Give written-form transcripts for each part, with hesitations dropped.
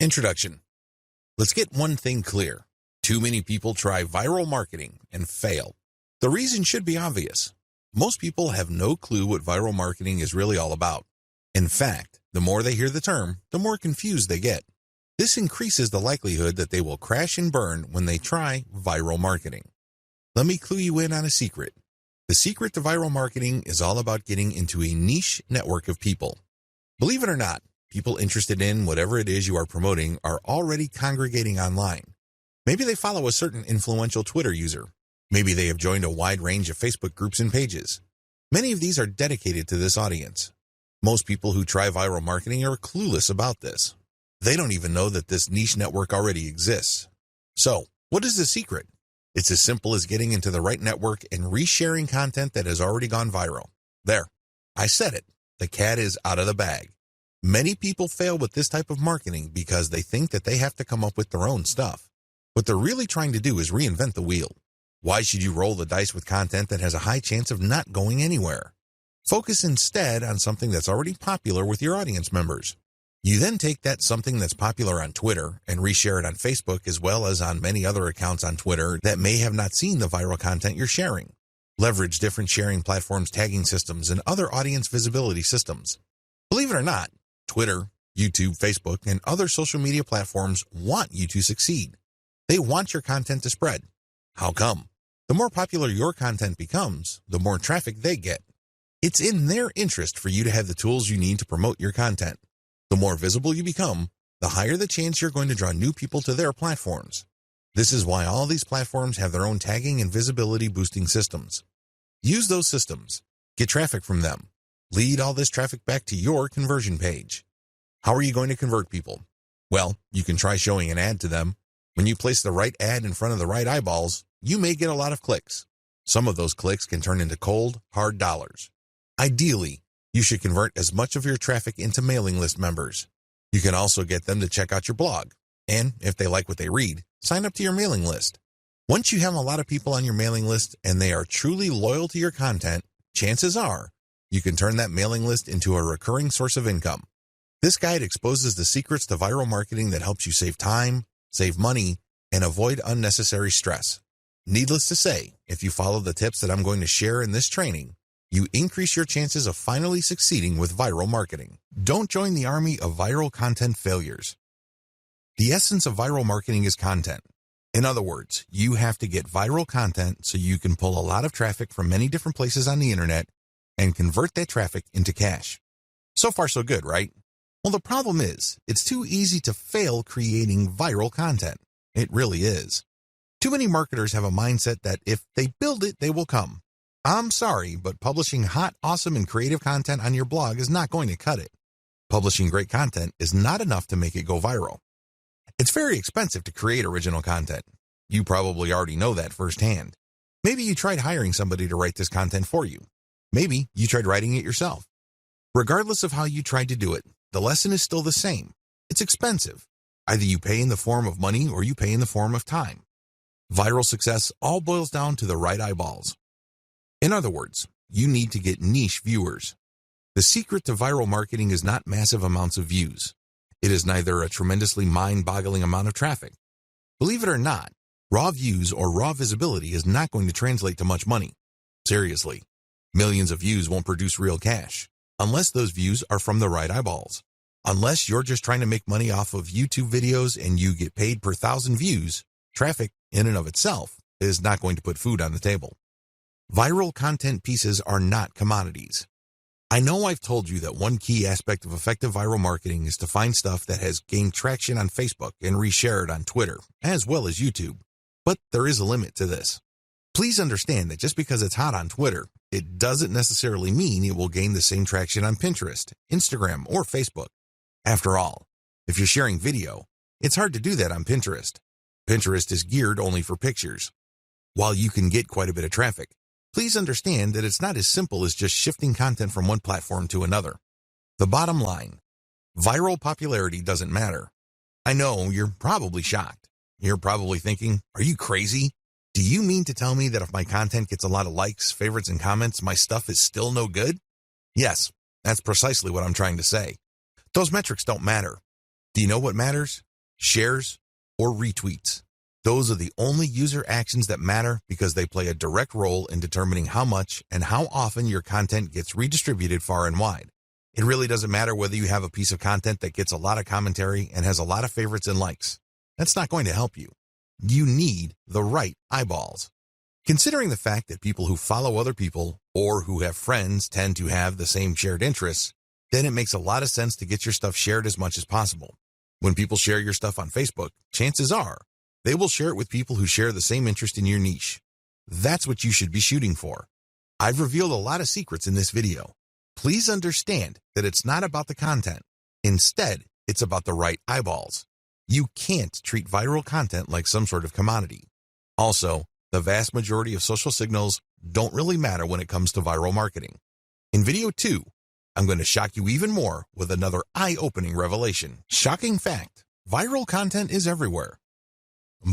Introduction. Let's get one thing clear. Too many people try viral marketing and fail. The reason should be obvious. Most people have no clue what viral marketing is really all about. In fact, the more they hear the term, the more confused they get. This increases the likelihood that they will crash and burn when they try viral marketing. Let me clue you in on a secret. The secret to viral marketing is all about getting into a niche network of people. Believe it or not, people interested in whatever it is you are promoting are already congregating online. Maybe they follow a certain influential Twitter user. Maybe they have joined a wide range of Facebook groups and pages. Many of these are dedicated to this audience. Most people who try viral marketing are clueless about this. They don't even know that this niche network already exists. So, what is the secret? It's as simple as getting into the right network and resharing content that has already gone viral. There, I said it. The cat is out of the bag. Many people fail with this type of marketing because they think that they have to come up with their own stuff. What they're really trying to do is reinvent the wheel. Why should you roll the dice with content that has a high chance of not going anywhere? Focus instead on something that's already popular with your audience members. You then take that something that's popular on Twitter and reshare it on Facebook as well as on many other accounts on Twitter that may have not seen the viral content you're sharing. Leverage different sharing platforms, tagging systems, and other audience visibility systems. Believe it or not, Twitter, YouTube, Facebook, and other social media platforms want you to succeed. They want your content to spread. How come? The more popular your content becomes, the more traffic they get. It's in their interest for you to have the tools you need to promote your content. The more visible you become, the higher the chance you're going to draw new people to their platforms. This is why all these platforms have their own tagging and visibility boosting systems. Use those systems. Get traffic from them. Lead all this traffic back to your conversion page. How are you going to convert people? Well, you can try showing an ad to them. When you place the right ad in front of the right eyeballs, you may get a lot of clicks. Some of those clicks can turn into cold, hard dollars. Ideally, you should convert as much of your traffic into mailing list members. You can also get them to check out your blog. And if they like what they read, sign up to your mailing list. Once you have a lot of people on your mailing list and they are truly loyal to your content, chances are you can turn that mailing list into a recurring source of income. This guide exposes the secrets to viral marketing that helps you save time, save money, and avoid unnecessary stress. Needless to say, if you follow the tips that I'm going to share in this training, you increase your chances of finally succeeding with viral marketing. Don't join the army of viral content failures. The essence of viral marketing is content. In other words, you have to get viral content so you can pull a lot of traffic from many different places on the internet and convert that traffic into cash. So far, so good, right? Well, the problem is, it's too easy to fail creating viral content. It really is. Too many marketers have a mindset that if they build it, they will come. I'm sorry, but publishing hot, awesome, and creative content on your blog is not going to cut it. Publishing great content is not enough to make it go viral. It's very expensive to create original content. You probably already know that firsthand. Maybe you tried hiring somebody to write this content for you. Maybe you tried writing it yourself. Regardless of how you tried to do it, the lesson is still the same. It's expensive. Either you pay in the form of money or you pay in the form of time. Viral success all boils down to the right eyeballs. In other words, you need to get niche viewers. The secret to viral marketing is not massive amounts of views. It is neither a tremendously mind-boggling amount of traffic. Believe it or not, raw views or raw visibility is not going to translate to much money. Seriously, millions of views won't produce real cash, unless those views are from the right eyeballs. Unless you're just trying to make money off of YouTube videos and you get paid per 1,000 views, traffic in and of itself is not going to put food on the table. Viral content pieces are not commodities. I know I've told you that one key aspect of effective viral marketing is to find stuff that has gained traction on Facebook and reshare it on Twitter, as well as YouTube. But there is a limit to this. Please understand that just because it's hot on Twitter, it doesn't necessarily mean it will gain the same traction on Pinterest, Instagram, or Facebook. After all, if you're sharing video, it's hard to do that on Pinterest. Pinterest is geared only for pictures. While you can get quite a bit of traffic, please understand that it's not as simple as just shifting content from one platform to another. The bottom line, viral popularity doesn't matter. I know you're probably shocked. You're probably thinking, are you crazy? Do you mean to tell me that if my content gets a lot of likes, favorites, and comments, my stuff is still no good? Yes, that's precisely what I'm trying to say. Those metrics don't matter. Do you know what matters? shares, or retweets. Those are the only user actions that matter because they play a direct role in determining how much and how often your content gets redistributed far and wide. It really doesn't matter whether you have a piece of content that gets a lot of commentary and has a lot of favorites and likes. That's not going to help you. You need the right eyeballs. Considering the fact that people who follow other people or who have friends tend to have the same shared interests, then it makes a lot of sense to get your stuff shared as much as possible. When people share your stuff on Facebook, chances are they will share it with people who share the same interest in your niche. That's what you should be shooting for. I've revealed a lot of secrets in this video. Please understand that it's not about the content. Instead, it's about the right eyeballs. You can't treat viral content like some sort of commodity. Also, the vast majority of social signals don't really matter when it comes to viral marketing. In video 2, I'm going to shock you even more with another eye-opening revelation. Shocking fact, viral content is everywhere.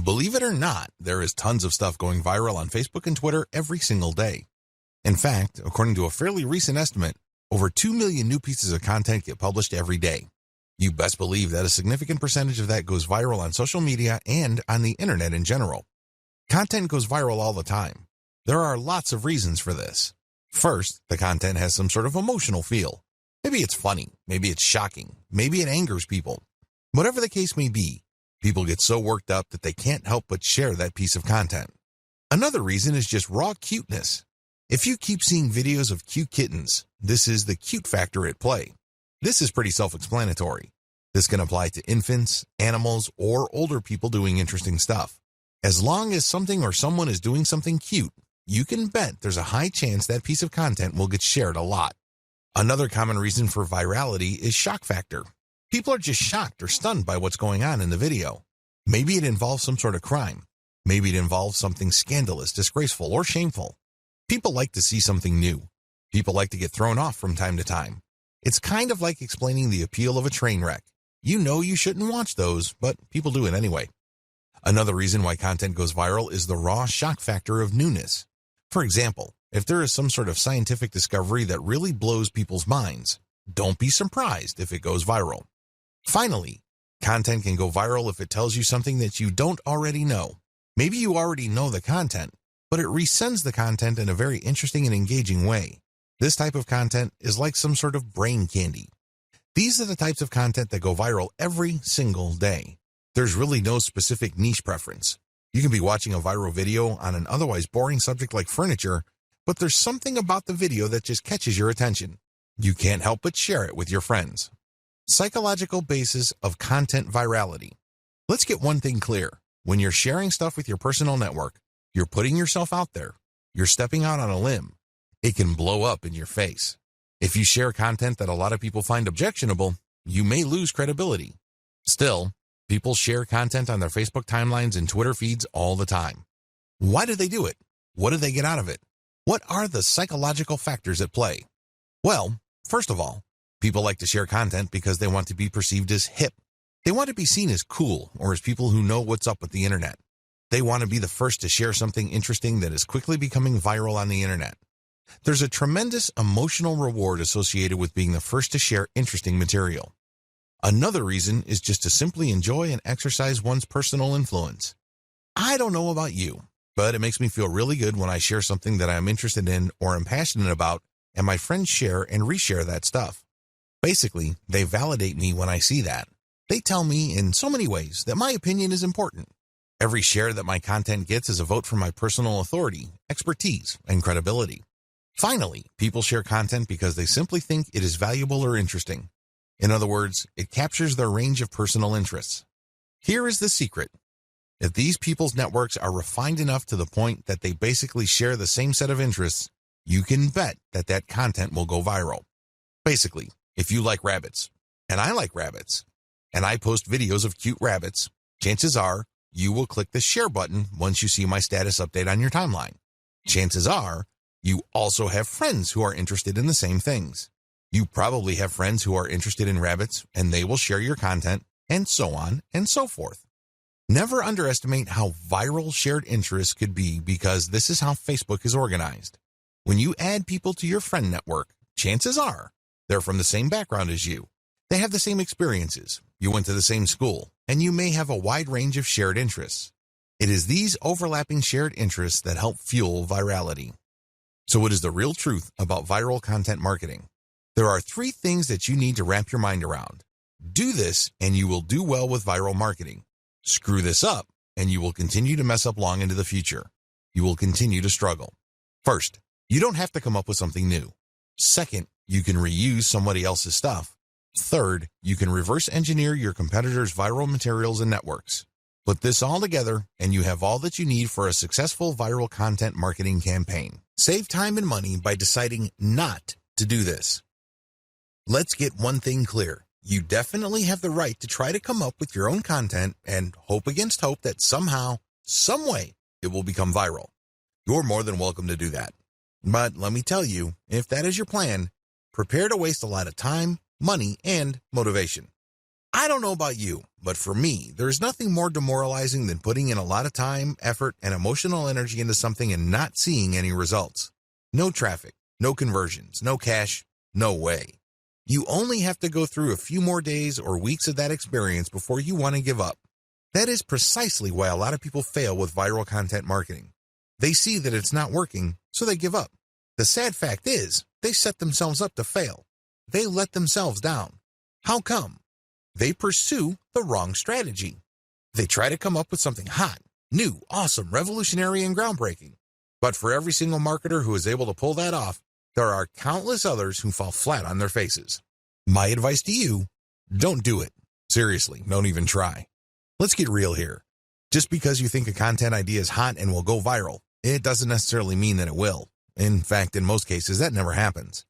Believe it or not, there is tons of stuff going viral on Facebook and Twitter every single day. In fact, according to a fairly recent estimate, over 2 million new pieces of content get published every day. You best believe that a significant percentage of that goes viral on social media and on the internet in general. Content goes viral all the time. There are lots of reasons for this. First, the content has some sort of emotional feel. Maybe it's funny, maybe it's shocking, maybe it angers people. Whatever the case may be, people get so worked up that they can't help but share that piece of content. Another reason is just raw cuteness. If you keep seeing videos of cute kittens, this is the cute factor at play. This is pretty self-explanatory. This can apply to infants, animals, or older people doing interesting stuff. As long as something or someone is doing something cute, you can bet there's a high chance that piece of content will get shared a lot. Another common reason for virality is shock factor. People are just shocked or stunned by what's going on in the video. Maybe it involves some sort of crime. Maybe it involves something scandalous, disgraceful, or shameful. People like to see something new. People like to get thrown off from time to time. It's kind of like explaining the appeal of a train wreck. You know you shouldn't watch those, but people do it anyway. Another reason why content goes viral is the raw shock factor of newness. For example, if there is some sort of scientific discovery that really blows people's minds, don't be surprised if it goes viral. Finally, content can go viral if it tells you something that you don't already know. Maybe you already know the content, but it resends the content in a very interesting and engaging way. This type of content is like some sort of brain candy. These are the types of content that go viral every single day. There's really no specific niche preference. You can be watching a viral video on an otherwise boring subject like furniture, but there's something about the video that just catches your attention. You can't help but share it with your friends. Psychological basis of content virality. Let's get one thing clear. When you're sharing stuff with your personal network, you're putting yourself out there. You're stepping out on a limb. It can blow up in your face. If you share content that a lot of people find objectionable, you may lose credibility. Still, people share content on their Facebook timelines and Twitter feeds all the time. Why do they do it? What do they get out of it? What are the psychological factors at play? Well, first of all, people like to share content because they want to be perceived as hip. They want to be seen as cool or as people who know what's up with the internet. They want to be the first to share something interesting that is quickly becoming viral on the internet. There's a tremendous emotional reward associated with being the first to share interesting material. Another reason is just to simply enjoy and exercise one's personal influence. I don't know about you, but it makes me feel really good when I share something that I'm interested in or am passionate about, and my friends share and reshare that stuff. Basically, they validate me when I see that. They tell me in so many ways that my opinion is important. Every share that my content gets is a vote for my personal authority, expertise, and credibility. Finally, people share content because they simply think it is valuable or interesting. In other words, it captures their range of personal interests. Here is the secret. If these people's networks are refined enough to the point that they basically share the same set of interests, you can bet that that content will go viral. Basically, if you like rabbits, and I like rabbits, and I post videos of cute rabbits, chances are you will click the share button once you see my status update on your timeline. Chances are you also have friends who are interested in the same things. You probably have friends who are interested in rabbits, and they will share your content, and so on and so forth. Never underestimate how viral shared interests could be, because this is how Facebook is organized. When you add people to your friend network, chances are they're from the same background as you. They have the same experiences. You went to the same school. and you may have a wide range of shared interests. It is these overlapping shared interests that help fuel virality. So what is the real truth about viral content marketing? There are 3 things that you need to wrap your mind around. Do this and you will do well with viral marketing. Screw this up and you will continue to mess up long into the future. You will continue to struggle. First, you don't have to come up with something new. Second, you can reuse somebody else's stuff. Third, you can reverse engineer your competitors' viral materials and networks. Put this all together and you have all that you need for a successful viral content marketing campaign. Save time and money by deciding not to do this. Let's get one thing clear. You definitely have the right to try to come up with your own content and hope against hope that somehow, some way, it will become viral. You're more than welcome to do that. But let me tell you, if that is your plan, prepare to waste a lot of time, money, and motivation. I don't know about you, but for me, there is nothing more demoralizing than putting in a lot of time, effort, and emotional energy into something and not seeing any results. No traffic, no conversions, no cash, no way. You only have to go through a few more days or weeks of that experience before you want to give up. That is precisely why a lot of people fail with viral content marketing. They see that it's not working, so they give up. The sad fact is, they set themselves up to fail. They let themselves down. How come? They pursue the wrong strategy. They try to come up with something hot, new, awesome, revolutionary, and groundbreaking. But for every single marketer who is able to pull that off, there are countless others who fall flat on their faces. My advice to you, don't do it. Seriously, don't even try. Let's get real here. Just because you think a content idea is hot and will go viral, it doesn't necessarily mean that it will. In fact, in most cases, that never happens.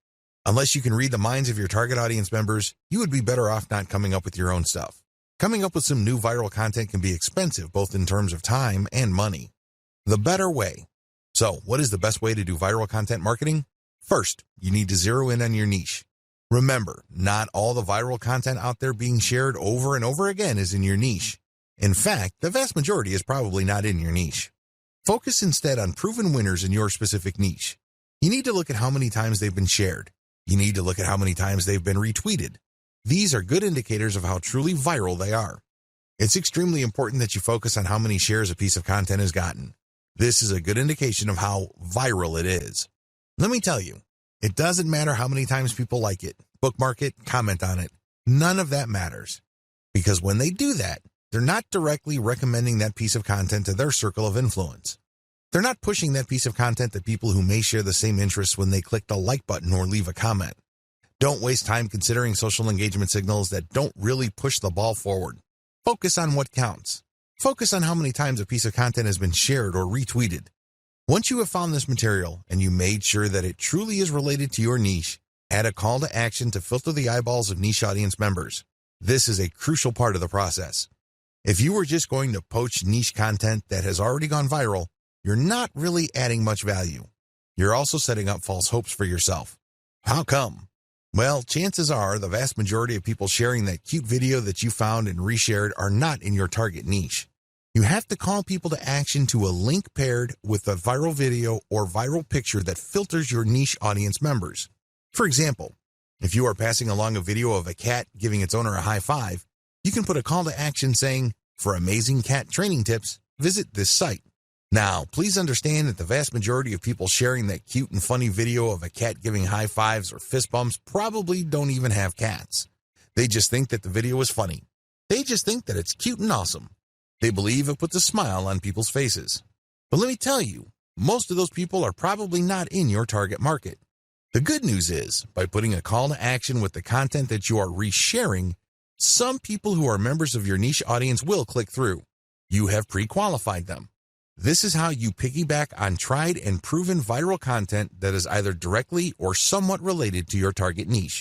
Unless you can read the minds of your target audience members, you would be better off not coming up with your own stuff. Coming up with some new viral content can be expensive, both in terms of time and money. The better way. So, what is the best way to do viral content marketing? First, you need to zero in on your niche. Remember, not all the viral content out there being shared over and over again is in your niche. In fact, the vast majority is probably not in your niche. Focus instead on proven winners in your specific niche. You need to look at how many times they've been shared. You need to look at how many times they've been retweeted. These are good indicators of how truly viral they are. It's extremely important that you focus on how many shares a piece of content has gotten. This is a good indication of how viral it is. Let me tell you, it doesn't matter how many times people like it, bookmark it, comment on it. None of that matters. Because when they do that, they're not directly recommending that piece of content to their circle of influence. They're not pushing that piece of content to people who may share the same interests when they click the like button or leave a comment. Don't waste time considering social engagement signals that don't really push the ball forward. Focus on what counts. Focus on how many times a piece of content has been shared or retweeted. Once you have found this material and you made sure that it truly is related to your niche, add a call to action to filter the eyeballs of niche audience members. This is a crucial part of the process. If you were just going to poach niche content that has already gone viral, you're not really adding much value. You're also setting up false hopes for yourself. How come? Well, chances are the vast majority of people sharing that cute video that you found and reshared are not in your target niche. You have to call people to action to a link paired with a viral video or viral picture that filters your niche audience members. For example, if you are passing along a video of a cat giving its owner a high five, you can put a call to action saying, "For amazing cat training tips, visit this site." Now, please understand that the vast majority of people sharing that cute and funny video of a cat giving high fives or fist bumps probably don't even have cats. They just think that the video is funny. They just think that it's cute and awesome. They believe it puts a smile on people's faces. But let me tell you, most of those people are probably not in your target market. The good news is, by putting a call to action with the content that you are resharing, some people who are members of your niche audience will click through. You have pre-qualified them. This is how you piggyback on tried and proven viral content that is either directly or somewhat related to your target niche.